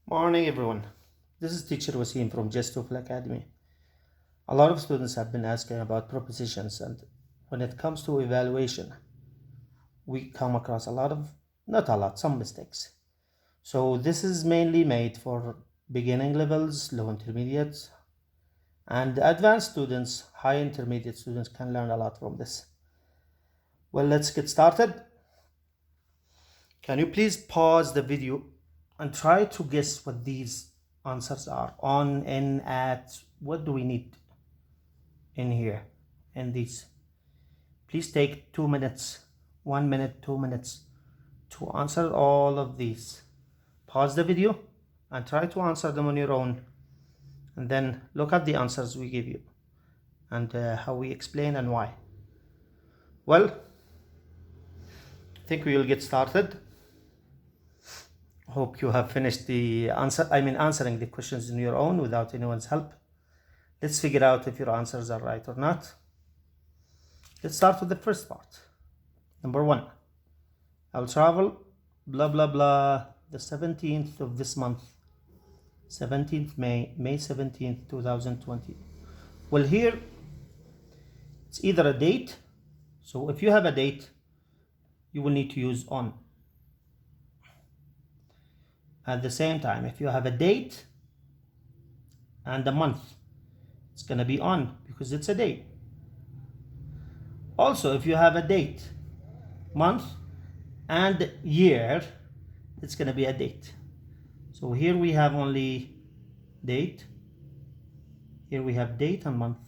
Morning everyone. This is teacher Wasim from TOEFL Academy. A lot of students have been asking about prepositions, and when it comes to evaluation, we come across some mistakes. So this is mainly made for beginning levels, low intermediate, and advanced students, high intermediate students can learn a lot from this. Well, let's get started. Can you please pause the video and try to guess what these answers are? On, in, at, what do we need in here, in these? Please take 2 minutes, 1 minute, 2 minutes to answer all of these. Pause the video and try to answer them on your own, and then look at the answers we give you and how we explain and why. Well, I think we will get started. Hope you have finished answering the questions on your own without anyone's help. Let's figure out if your answers are right or not. Let's start with the first part. Number 1. I'll travel blah blah blah the 17th of this month. 17th May 17th, 2020. Well, here it's either a date. So if you have a date, you will need to use on. At the same time, if you have a date and a month, it's going to be on because it's a date. Also, if you have a date, month, and year, it's going to be a date. So here we have only date. Here we have date and month.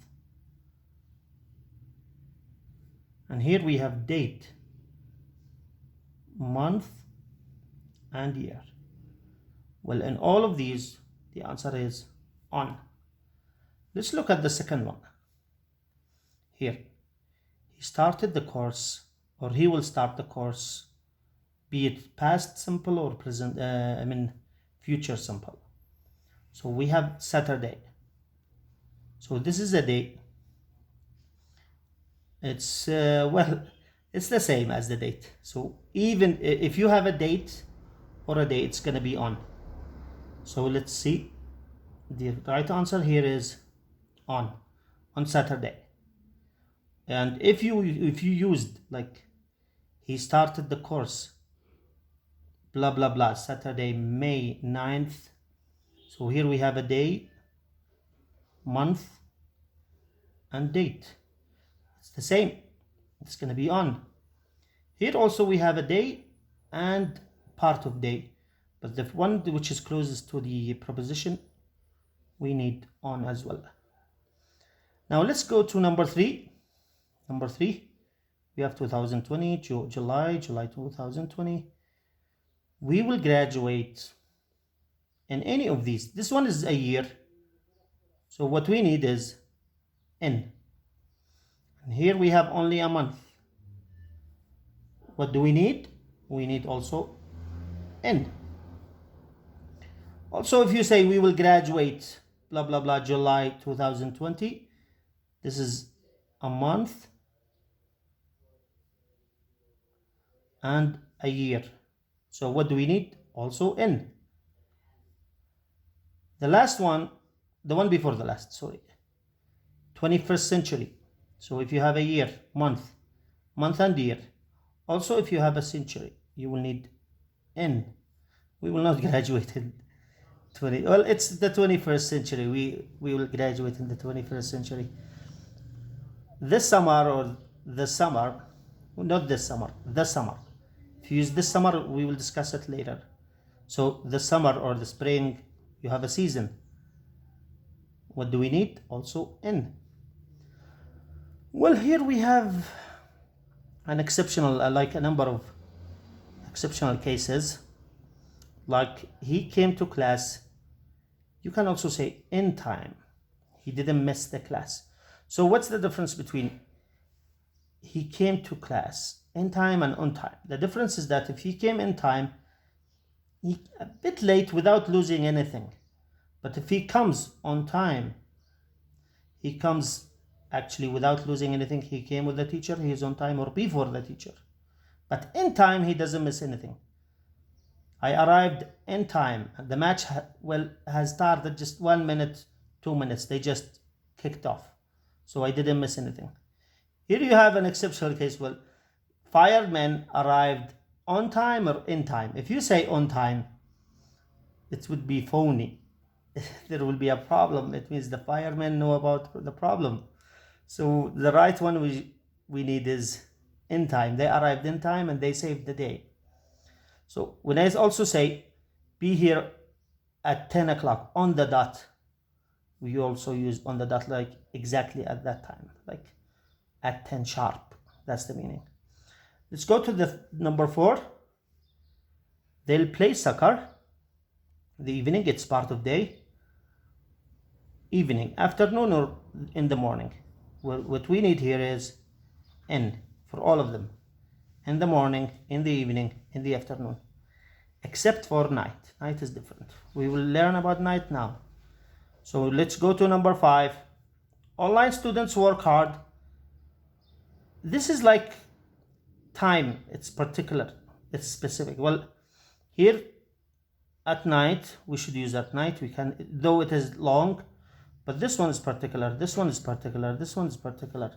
And here we have date, month, and year. Well, in all of these, the answer is on. Let's look at the second one. Here, he started the course, or he will start the course, be it past simple or present, future simple. So we have Saturday. So this is a date. It's, it's the same as the date. So even if you have a date or a day, it's going to be on. So let's see. The right answer here is on Saturday. And if you used like he started the course blah blah blah Saturday May 9th, so here we have a day, month, and date. It's the same. It's going to be on. Here also we have a day and part of day, but the one which is closest to the preposition, we need on as well. Now let's go to number 3. Number 3, we have 2020, July 2020. We will graduate in any of these. This one is a year. So what we need is in. And here we have only a month. What do we need? We need also in. Also, if you say we will graduate blah blah blah July 2020, this is a month and a year. So what do we need? Also in. The last one, the one before the last, sorry, 21st century. So if you have a year, month and year. Also, if you have a century, you will need in. We will not graduate in it's the 21st century. We will graduate in the 21st century. This summer or the summer, not this summer, the summer. If you use this summer, we will discuss it later. So the summer or the spring, you have a season. What do we need? Also in. Well, here we have an exceptional, like a number of exceptional cases. Like he came to class. You can also say in time. He didn't miss the class. So what's the difference between he came to class in time and on time? The difference is that if he came in time, he a bit late without losing anything. But if he comes on time, he comes actually without losing anything. He came with the teacher, he is on time or before the teacher. But in time, he doesn't miss anything. I arrived in time. The match has started just 1 minute, 2 minutes. They just kicked off. So I didn't miss anything. Here you have an exceptional case. Well, firemen arrived on time or in time. If you say on time, it would be phony. There will be a problem. It means the firemen know about the problem. So the right one we need is in time. They arrived in time and they saved the day. So when I also say be here at 10 o'clock on the dot, we also use on the dot, like exactly at that time, like at 10 sharp. That's the meaning. Let's go to the number 4. They'll play soccer. The evening, it's part of day. Evening, afternoon, or in the morning. Well, what we need here is in for all of them. In the morning, in the evening, in the afternoon. Except for night. Night is different. We will learn about night now. So let's go to number 5. Online students work hard. This is like time. It's particular. It's specific. Well, here at night, we should use at night. We can, though it is long, but this one is particular. This one is particular. This one is particular.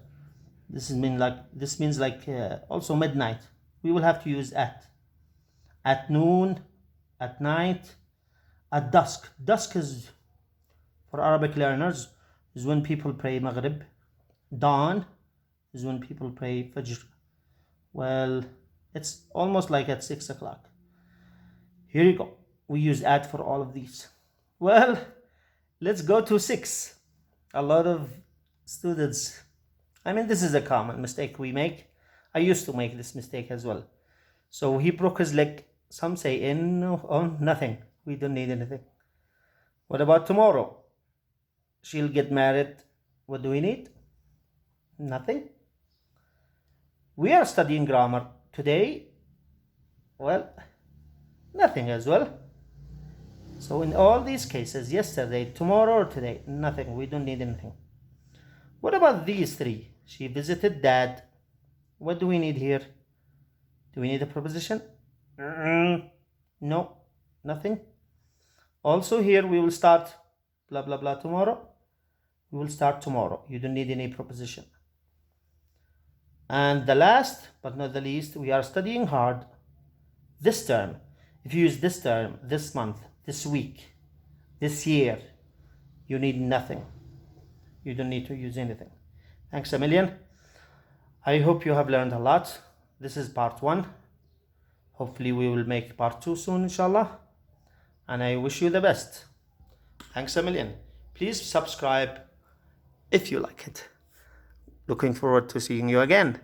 This means like also midnight. We will have to use at noon, at night, at dusk. Dusk is, for Arabic learners, is when people pray Maghrib. Dawn is when people pray Fajr. Well, it's almost like at 6 o'clock. Here you go. We use at for all of these. Well, let's go to 6. A lot of students, this is a common mistake we make. I used to make this mistake as well. So he broke his leg. Some say in, on, nothing. We don't need anything. What about tomorrow? She'll get married. What do we need? Nothing. We are studying grammar today. Well, nothing as well. So in all these cases, yesterday, tomorrow, or today, nothing. We don't need anything. What about these 3? She visited dad. What do we need here? Do we need a preposition? No, nothing. Also here we will start blah blah blah tomorrow. We will start tomorrow. You don't need any preposition. And the last but not the least, we are studying hard this term. If you use this term, this month, this week, this year, you need nothing. You don't need to use anything. Thanks a million. I hope you have learned a lot. This is part 1. Hopefully we will make part 2 soon, inshallah. And I wish you the best. Thanks a million. Please subscribe if you like it. Looking forward to seeing you again.